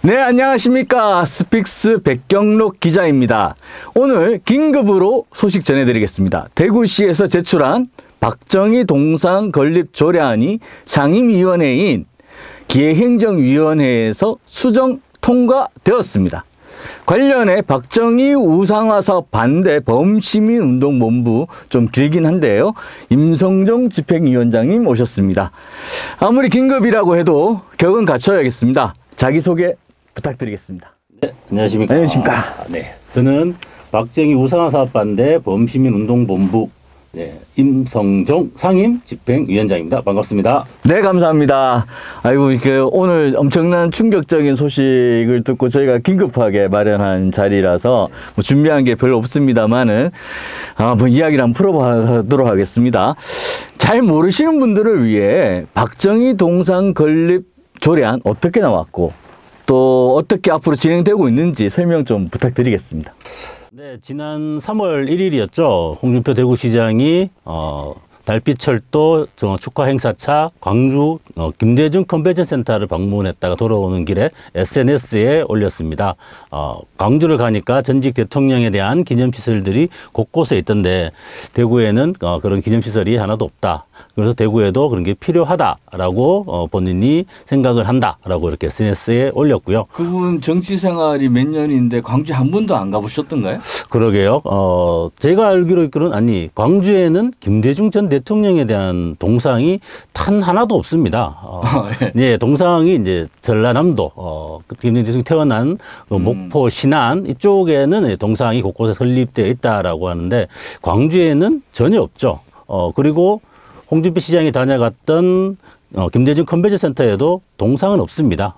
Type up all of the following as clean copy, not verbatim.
네, 안녕하십니까. 스픽스 백경록 기자입니다. 오늘 긴급으로 소식 전해드리겠습니다. 대구시에서 제출한 박정희 동상 건립 조례안이 상임위원회인 기획행정위원회에서 수정 통과되었습니다. 관련해 박정희 우상화 사업 반대 범시민운동본부, 좀 길긴 한데요, 임성종 집행위원장님 오셨습니다. 아무리 긴급이라고 해도 격은 갖춰야겠습니다. 자기소개 부탁드리겠습니다. 네, 안녕하십니까. 안녕하십니까. 네, 저는 박정희 우상화 사업 반대 범시민운동본부 임성종 상임 집행위원장입니다. 반갑습니다. 네, 감사합니다. 아이고, 오늘 엄청난 충격적인 소식을 듣고 저희가 긴급하게 마련한 자리라서 뭐 준비한 게 별로 없습니다만은 뭐 이야기를 한번 풀어보도록 하겠습니다. 잘 모르시는 분들을 위해 박정희 동상 건립 조례안 어떻게 나왔고 또 어떻게 앞으로 진행되고 있는지 설명 좀 부탁드리겠습니다. 네, 지난 3월 1일이었죠. 홍준표 대구시장이 달빛철도 축하 행사차 광주 김대중 컨벤션 센터를 방문했다가 돌아오는 길에 SNS에 올렸습니다. 광주를 가니까 전직 대통령에 대한 기념시설들이 곳곳에 있던데 대구에는 그런 기념시설이 하나도 없다. 그래서 대구에도 그런 게 필요하다라고 본인이 생각을 한다라고 이렇게 SNS에 올렸고요. 그분 정치 생활이 몇 년인데 광주 한 번도 안 가보셨던가요? 그러게요. 제가 알기로 있기로는 광주에는 김대중 전 대통령에 대한 동상이 단 하나도 없습니다. 네, 동상이 이제 전라남도 김대중 태어난 목포 신안 이쪽에는 동상이 곳곳에 설립되어 있다라고 하는데 광주에는 전혀 없죠. 그리고 홍준표 시장이 다녀갔던 김대중 컨벤션 센터에도 동상은 없습니다.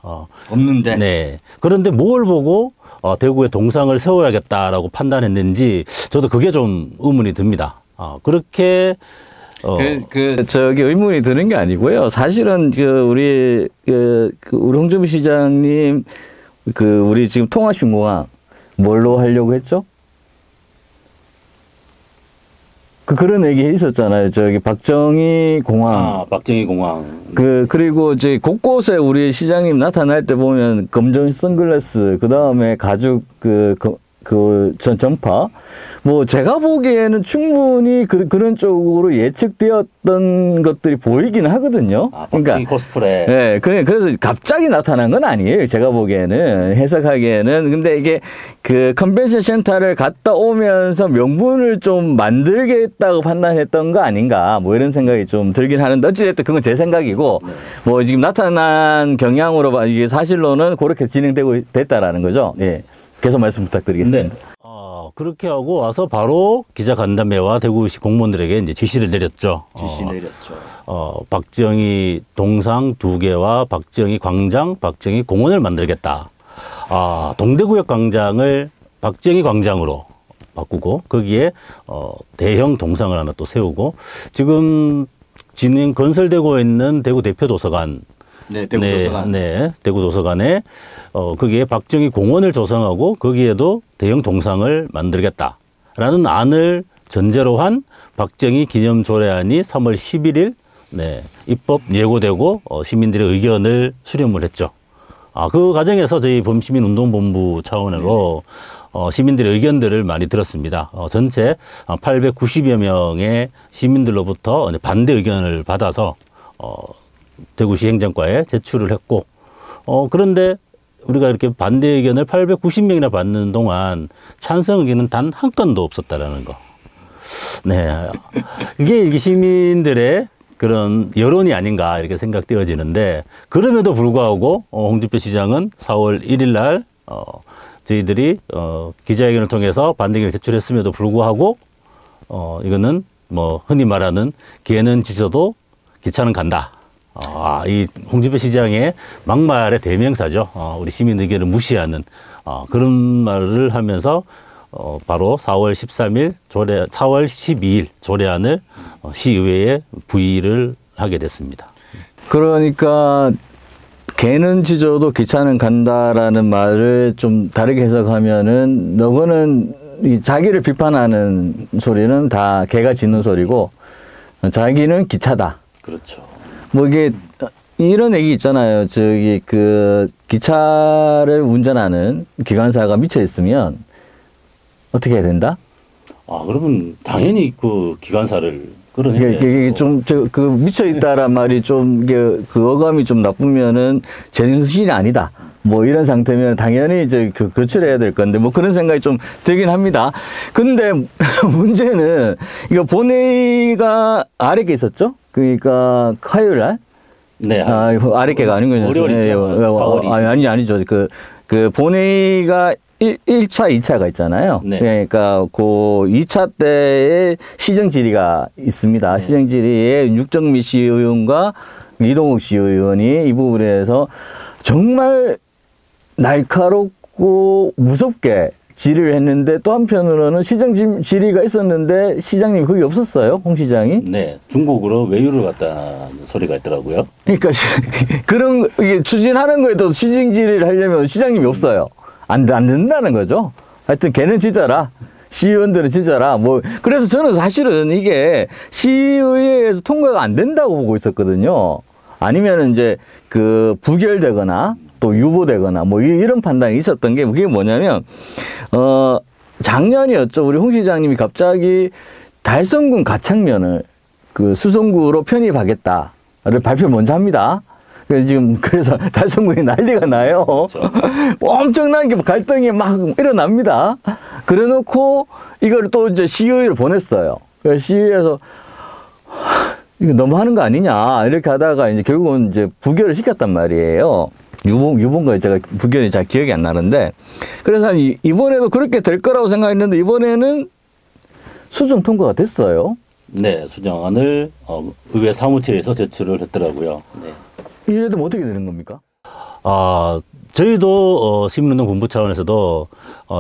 없는데. 네. 그런데 뭘 보고 대구에 동상을 세워야겠다라고 판단했는지 저도 그게 좀 의문이 듭니다. 그렇게 저기 의문이 드는 게 아니고요. 사실은 우리 홍준표 시장님 우리 지금 통합신공항 뭘로 하려고 했죠? 그런 얘기 있었잖아요. 저기 박정희 공항. 박정희 공항. 그리고 이제 곳곳에 우리 시장님 나타날 때 보면 검정 선글라스, 그 다음에 가죽 전파. 뭐 제가 보기에는 충분히 그런 쪽으로 예측되었던 것들이 보이긴 하거든요. 그러니까 코스프레. 네, 그래서 갑자기 나타난 건 아니에요. 제가 보기에는, 해석하기에는. 근데 이게 컨벤션 센터를 갔다 오면서 명분을 좀 만들겠다고 판단했던 거 아닌가, 뭐 이런 생각이 좀 들긴 하는데, 어찌됐든 그건 제 생각이고, 네. 뭐 지금 나타난 경향으로 이게 사실로는 그렇게 됐다라는 거죠. 예. 계속 말씀 부탁드리겠습니다. 네. 그렇게 하고 와서 바로 기자간담회와 대구시 공무원들에게 이제 지시를 내렸죠. 박정희 동상 2개와 박정희 광장, 박정희 공원을 만들겠다. 동대구역 광장을 박정희 광장으로 바꾸고 거기에 대형 동상을 하나 또 세우고 지금 건설되고 있는 대구 대표도서관. 네, 대구도서관. 네, 대구도서관에 거기에 박정희 공원을 조성하고 거기에도 대형 동상을 만들겠다라는 안을 전제로 한 박정희 기념조례안이 3월 11일 입법 예고되고 시민들의 의견을 수렴을 했죠. 그 과정에서 저희 범시민운동본부 차원으로 시민들의 의견들을 많이 들었습니다. 전체 890여 명의 시민들로부터 반대 의견을 받아서 대구시 행정과에 제출을 했고, 그런데 우리가 이렇게 반대 의견을 890명이나 받는 동안 찬성 의견은 단 한 건도 없었다라는 거. 네. 이게 시민들의 그런 여론이 아닌가 이렇게 생각되어지는데, 그럼에도 불구하고 홍준표 시장은 4월 1일 날 저희들이 기자회견을 통해서 반대 의견을 제출했음에도 불구하고 이거는 뭐 흔히 말하는 개는 짖어도 기차는 간다. 이 홍준표 시장의 막말의 대명사죠. 우리 시민 의견을 무시하는 그런 말을 하면서 바로 4월 12일 조례안을 시의회에 부의를 하게 됐습니다. 그러니까 개는 짖어도 기차는 간다라는 말을 좀 다르게 해석하면은, 너거는 자기를 비판하는 소리는 다 개가 짖는 소리고 자기는 기차다. 그렇죠. 뭐 이게 이런 얘기 있잖아요. 저기 그 기차를 운전하는 기관사가 미쳐 있으면 어떻게 해야 된다? 아, 그러면 당연히 그 기관사를 끌어내야죠. 이게 좀 그 미쳐 있다란 말이 좀 이게 그 어감이 좀 나쁘면은 제정신이 아니다. 뭐 이런 상태면 당연히 이제 그 교체를 해야 될 건데 뭐 그런 생각이 좀 들긴 합니다. 근데 문제는 이거 본회의가 아래께 있었죠? 그러니까 화요일 날? 네. 아, 아래께가 아닌 거죠. 아니죠. 그 본회의가 1차, 2차가 있잖아요. 네. 그러니까 그 2차 때에 시정 질의가 있습니다. 시정 질의에 육정미 시의원과 이동욱 시의원이 이 부분에서 정말 날카롭고 무섭게 질의를 했는데 또 한편으로는 시정 질의가 있었는데 시장님이 거기 없었어요. 홍 시장이. 네. 중국으로 외유를 갔다는 소리가 있더라고요. 그러니까 그런 이게 추진하는 거에도 시정 질의를 하려면 시장님이 없어요. 안 된다는 거죠. 하여튼 걔는 지자라. 시의원들은 지자라. 뭐 그래서 저는 사실은 이게 시의회에서 통과가 안 된다고 보고 있었거든요. 아니면은 이제 그 부결되거나 또 유보되거나 뭐 이런 판단이 있었던 게 그게 뭐냐면 작년이었죠. 우리 홍 시장님이 갑자기 달성군 가창면을 그 수성구로 편입하겠다를 발표 먼저 합니다. 그래서 달성군이 난리가 나요. 그렇죠. 엄청난 게 갈등이 막 일어납니다. 그래 놓고 이걸 또 이제 시의회를 보냈어요. 그래서 시의회에서 이거 너무 하는 거 아니냐 이렇게 하다가 이제 결국은 이제 부결을 시켰단 말이에요. 유본가 제가 부결이 잘 기억이 안 나는데 그래서 이번에도 그렇게 될 거라고 생각했는데 이번에는 수정 통과가 됐어요. 네, 수정안을 의회 사무처에서 제출을 했더라고요. 네. 이래도 뭐 어떻게 되는 겁니까? 저희도 시민운동 본부 차원에서도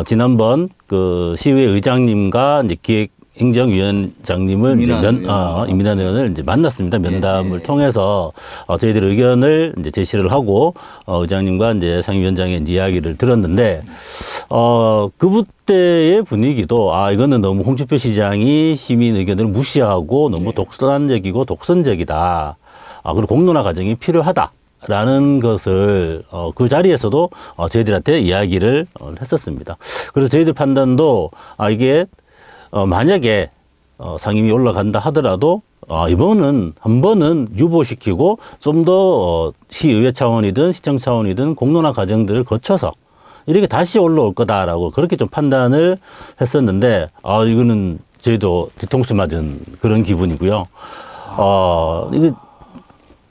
지난번 그 시의회 의장님과 이제 기획행정위원장님을 이민환 의원을 이제 만났습니다. 면담을 통해서 저희들 의견을 이제 제시를 하고 의장님과 이제 상임위원장의 이야기를 들었는데 그때의 분위기도 이거는 너무 홍준표 시장이 시민 의견을 무시하고 너무 독단적이고 독선적이다. 그리고 공론화 과정이 필요하다라는 것을 그 자리에서도 저희들한테 이야기를 했었습니다. 그래서 저희들 판단도 이게 만약에 상임위 올라간다 하더라도 이번은 한 번은 유보시키고 좀 더 시의회 차원이든 시청 차원이든 공론화 과정들을 거쳐서 이렇게 다시 올라올 거다라고 그렇게 좀 판단을 했었는데 이거는 저희도 뒤통수 맞은 그런 기분이고요.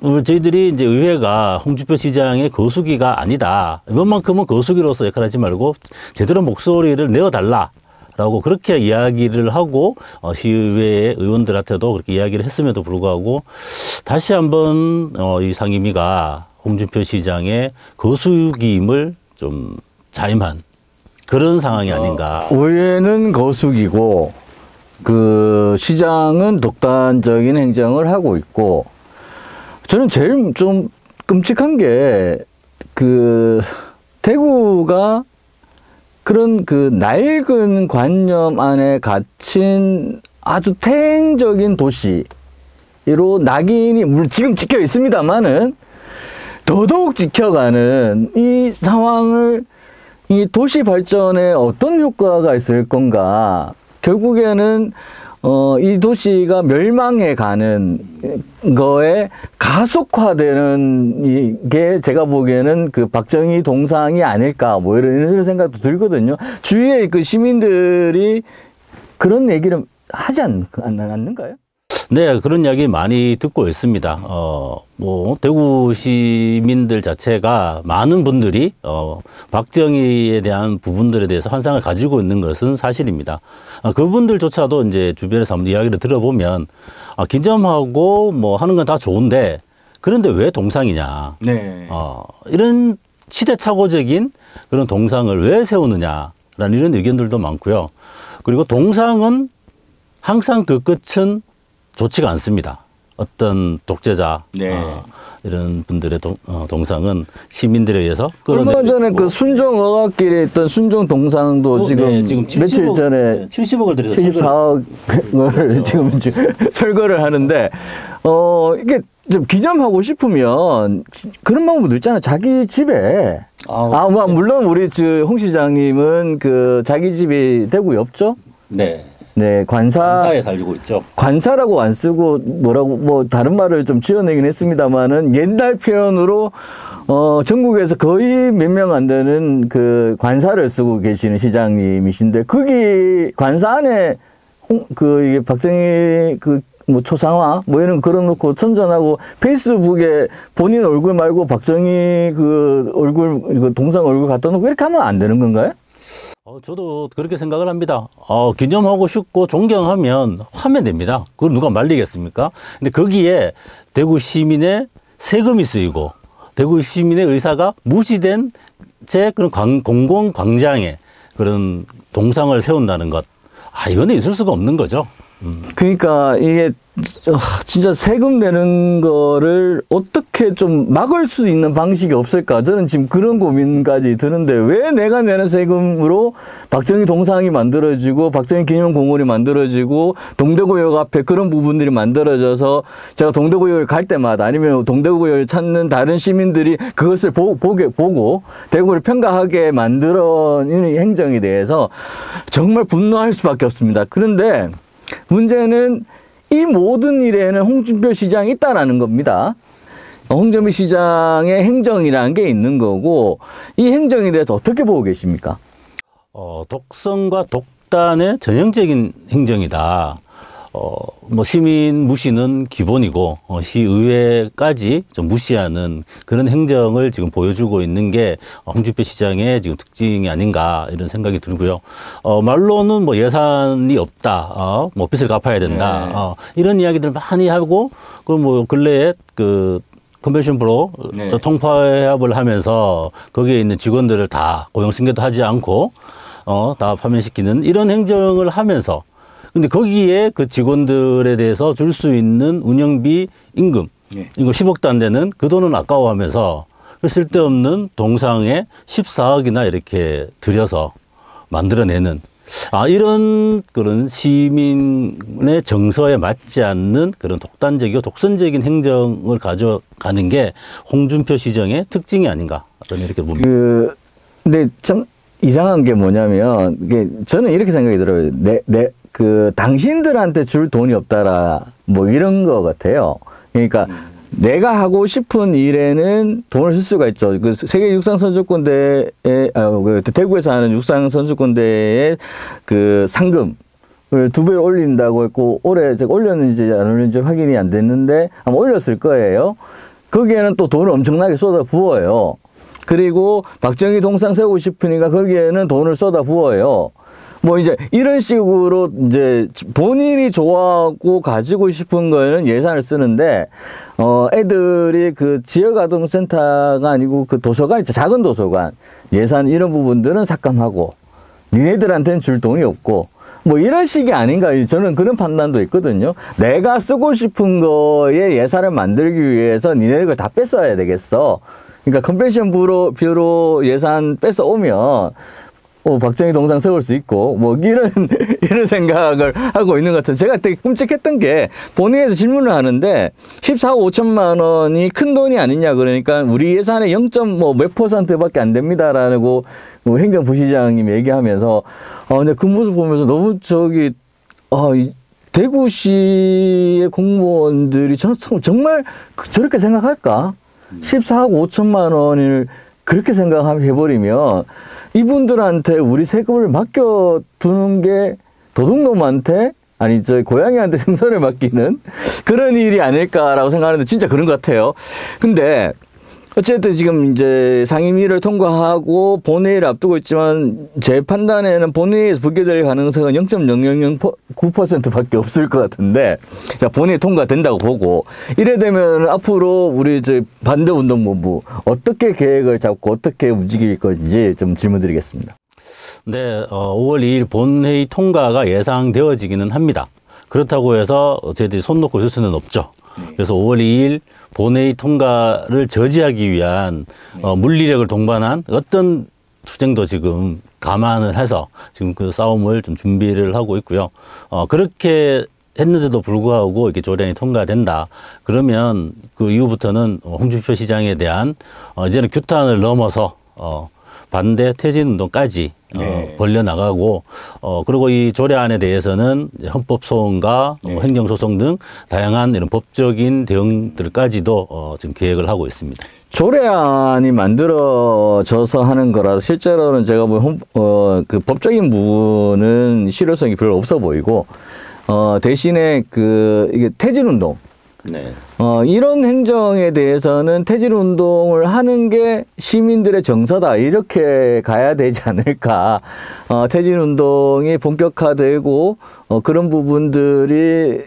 이거 저희들이 이제 의회가 홍준표 시장의 거수기가 아니다. 이번만큼은 거수기로서 역할하지 말고 제대로 목소리를 내어달라라고 그렇게 이야기를 하고 시의회 의원들한테도 그렇게 이야기를 했음에도 불구하고 다시 한번 이 상임위가 홍준표 시장의 거수기임을 좀 자임한 그런 상황이 아닌가. 의회는 거수기고 그 시장은 독단적인 행정을 하고 있고 저는 제일 좀 끔찍한 게 그 대구가 그런 그 낡은 관념 안에 갇힌 아주 태행적인 도시로 낙인이 물론 지금 찍혀 있습니다만은 더더욱 지켜가는 이 상황을 이 도시 발전에 어떤 효과가 있을 건가 결국에는 이 도시가 멸망해 가는 거에 가속화되는 이게 제가 보기에는 그 박정희 동상이 아닐까 뭐 이런 생각도 들거든요. 주위에 그 시민들이 그런 얘기를 하지 않는가요? 네, 그런 이야기 많이 듣고 있습니다. 뭐 대구 시민들 자체가 많은 분들이 박정희에 대한 부분들에 대해서 환상을 가지고 있는 것은 사실입니다. 그분들조차도 이제 주변에서 한번 이야기를 들어보면 기점하고 뭐 하는 건 다 좋은데 그런데 왜 동상이냐? 네. 이런 시대착오적인 그런 동상을 왜 세우느냐라는 이런 의견들도 많고요. 그리고 동상은 항상 그 끝은 좋지가 않습니다. 어떤 독재자 이런 분들의 동상은 시민들에 의해서 얼마 전에 그 순종 어학길에 있던 순종 동상도 지금 며칠 전에 70억을 들여서 74억을 지금 철거를 하는데 이게 좀 기점하고 싶으면 그런 방법도 있잖아요. 자기 집에. 뭐 물론 우리 홍 시장님은 그 자기 집이 대구에 없죠? 네. 네, 관사에 살고 있죠. 관사라고 안 쓰고 뭐라고 뭐 다른 말을 좀 지어내긴 했습니다만은 옛날 표현으로 전국에서 거의 몇 명 안 되는 그 관사를 쓰고 계시는 시장님이신데 거기 관사 안에 이게 박정희 뭐 초상화 뭐 이런 거 걸어놓고 선전하고 페이스북에 본인 얼굴 말고 박정희 그 얼굴 그 동상 얼굴 갖다 놓고 이렇게 하면 안 되는 건가요? 저도 그렇게 생각을 합니다. 기념하고 싶고 존경하면 하면 됩니다. 그걸 누가 말리겠습니까? 근데 거기에 대구 시민의 세금이 쓰이고 대구 시민의 의사가 무시된 제 그런 공공 광장에 그런 동상을 세운다는 것. 이거는 있을 수가 없는 거죠. 그러니까 이게 진짜 세금 내는 거를 어떻게 좀 막을 수 있는 방식이 없을까? 저는 지금 그런 고민까지 드는데 왜 내가 내는 세금으로 박정희 동상이 만들어지고 박정희 기념공원이 만들어지고 동대구역 앞에 그런 부분들이 만들어져서 제가 동대구역을 갈 때마다 아니면 동대구역을 찾는 다른 시민들이 그것을 보고 대구를 평가하게 만들어 이 행정에 대해서 정말 분노할 수밖에 없습니다. 그런데 문제는 이 모든 일에는 홍준표 시장이 있다라는 겁니다. 홍준표 시장의 행정이라는 게 있는 거고 이 행정에 대해서 어떻게 보고 계십니까? 독선과 독단의 전형적인 행정이다. 뭐 시민 무시는 기본이고 시의회까지 좀 무시하는 그런 행정을 지금 보여주고 있는 게 홍준표 시장의 지금 특징이 아닌가 이런 생각이 들고요. 말로는 뭐 예산이 없다, 뭐 빚을 갚아야 된다, 이런 이야기들 많이 하고 그 뭐 근래에 그 컨벤션 프로 통파합을 하면서 거기에 있는 직원들을 다 고용승계도 하지 않고 다 파면시키는 이런 행정을 하면서 근데 거기에 그 직원들에 대해서 줄 수 있는 운영비 임금, 이거 10억도 안 되는 그 돈은 아까워하면서 쓸데없는 동상에 14억이나 이렇게 들여서 만들어내는 이런 그런 시민의 정서에 맞지 않는 그런 독단적이고 독선적인 행정을 가져가는 게 홍준표 시장의 특징이 아닌가 저는 이렇게 봅니다. 근데 참 이상한 게 뭐냐면 이게 저는 이렇게 생각이 들어요. 당신들한테 줄 돈이 없다라, 뭐 이런 거 같아요. 그러니까 내가 하고 싶은 일에는 돈을 쓸 수가 있죠. 그 세계 육상선수권대회, 대구에서 하는 육상선수권대회의 그 상금을 2배 올린다고 했고, 올해 제가 올렸는지 안 올렸는지 확인이 안 됐는데, 아마 올렸을 거예요. 거기에는 또 돈을 엄청나게 쏟아 부어요. 그리고 박정희 동상 세우고 싶으니까 거기에는 돈을 쏟아 부어요. 뭐 이제 이런 식으로 이제 본인이 좋아하고 가지고 싶은 거에는 예산을 쓰는데 애들이 그 지역아동센터가 아니고 그 도서관 있죠. 작은 도서관 예산 이런 부분들은 삭감하고 니네들한테는 줄 돈이 없고 뭐 이런 식이 아닌가 저는 그런 판단도 있거든요. 내가 쓰고 싶은 거에 예산을 만들기 위해서 니네들 다 뺏어야 되겠어. 그러니까 컨벤션 뷰로 예산 뺏어 오면 박정희 동상 세울 수 있고, 뭐, 이런 생각을 하고 있는 것 같은. 제가 되게 끔찍했던 게, 본회의에서 질문을 하는데, 14억 5천만 원이 큰 돈이 아니냐, 그러니까, 우리 예산의 0. 몇 %밖에 안 됩니다라고, 행정부시장님이 얘기하면서, 근데 그 모습 보면서 너무 대구시의 공무원들이 정말 저렇게 생각할까? 14억 5천만 원을 그렇게 생각해버리면, 이분들한테 우리 세금을 맡겨두는 게 도둑놈한테 고양이한테 생선을 맡기는 그런 일이 아닐까라고 생각하는데 진짜 그런 것 같아요. 근데 어쨌든 지금 이제 상임위를 통과하고 본회의를 앞두고 있지만 제 판단에는 본회의에서 부결될 가능성은 0.009%밖에 없을 것 같은데 본회의 통과된다고 보고 이래 되면 앞으로 우리 반대운동본부 어떻게 계획을 잡고 어떻게 움직일 건지 좀 질문드리겠습니다. 네, 5월 2일 본회의 통과가 예상되어지기는 합니다. 그렇다고 해서 저희들이 손 놓고 있을 수는 없죠. 그래서 5월 2일 본회의 통과를 저지하기 위한 물리력을 동반한 어떤 투쟁도 지금 감안을 해서 지금 그 싸움을 좀 준비를 하고 있고요. 그렇게 했는데도 불구하고 이렇게 조례안이 통과된다. 그러면 그 이후부터는 홍준표 시장에 대한 이제는 규탄을 넘어서 반대 퇴진운동까지 네. 벌려나가고 그리고 이 조례안에 대해서는 헌법소원과 네. 행정소송 등 다양한 이런 법적인 대응들까지도 지금 계획을 하고 있습니다. 조례안이 만들어져서 하는 거라서 실제로는 제가 그 법적인 부분은 실효성이 별로 없어 보이고 대신에 이게 퇴진운동 네. 이런 행정에 대해서는 퇴진운동을 하는 게 시민들의 정서다. 이렇게 가야 되지 않을까. 퇴진운동이 본격화되고, 그런 부분들이,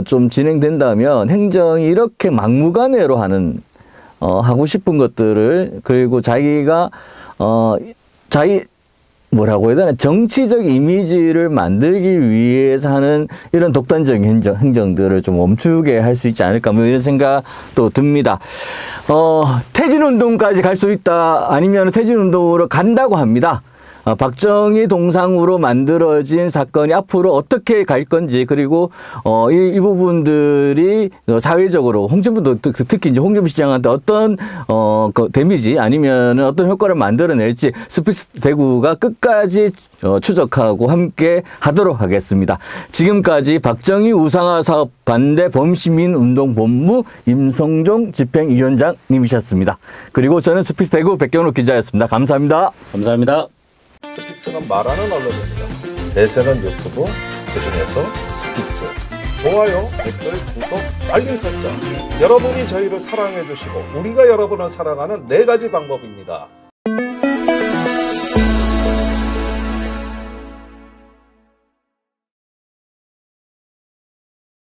좀 진행된다면 행정이 이렇게 막무가내로 하고 싶은 것들을, 그리고 자기가, 뭐라고 해야 되나, 정치적 이미지를 만들기 위해서 하는 이런 독단적인 행정들을 좀 멈추게 할 수 있지 않을까, 뭐 이런 생각도 듭니다. 퇴진운동까지 갈 수 있다, 아니면 퇴진운동으로 간다고 합니다. 박정희 동상으로 만들어진 사건이 앞으로 어떻게 갈 건지, 그리고 이 부분들이 사회적으로 특히 이제 홍준표 시장한테 어떤 그 데미지 아니면 어떤 효과를 만들어낼지 스피스 대구가 끝까지 추적하고 함께 하도록 하겠습니다. 지금까지 박정희 우상화 사업 반대 범시민운동본부 임성종 집행위원장님이셨습니다. 그리고 저는 스피스 대구 백경록 기자였습니다. 감사합니다. 감사합니다. 스픽스는 말하는 언론입니다. 대세는 유튜브, 그중에서 스픽스. 좋아요, 댓글, 구독, 알림 설정. 여러분이 저희를 사랑해 주시고 우리가 여러분을 사랑하는 4가지 방법입니다.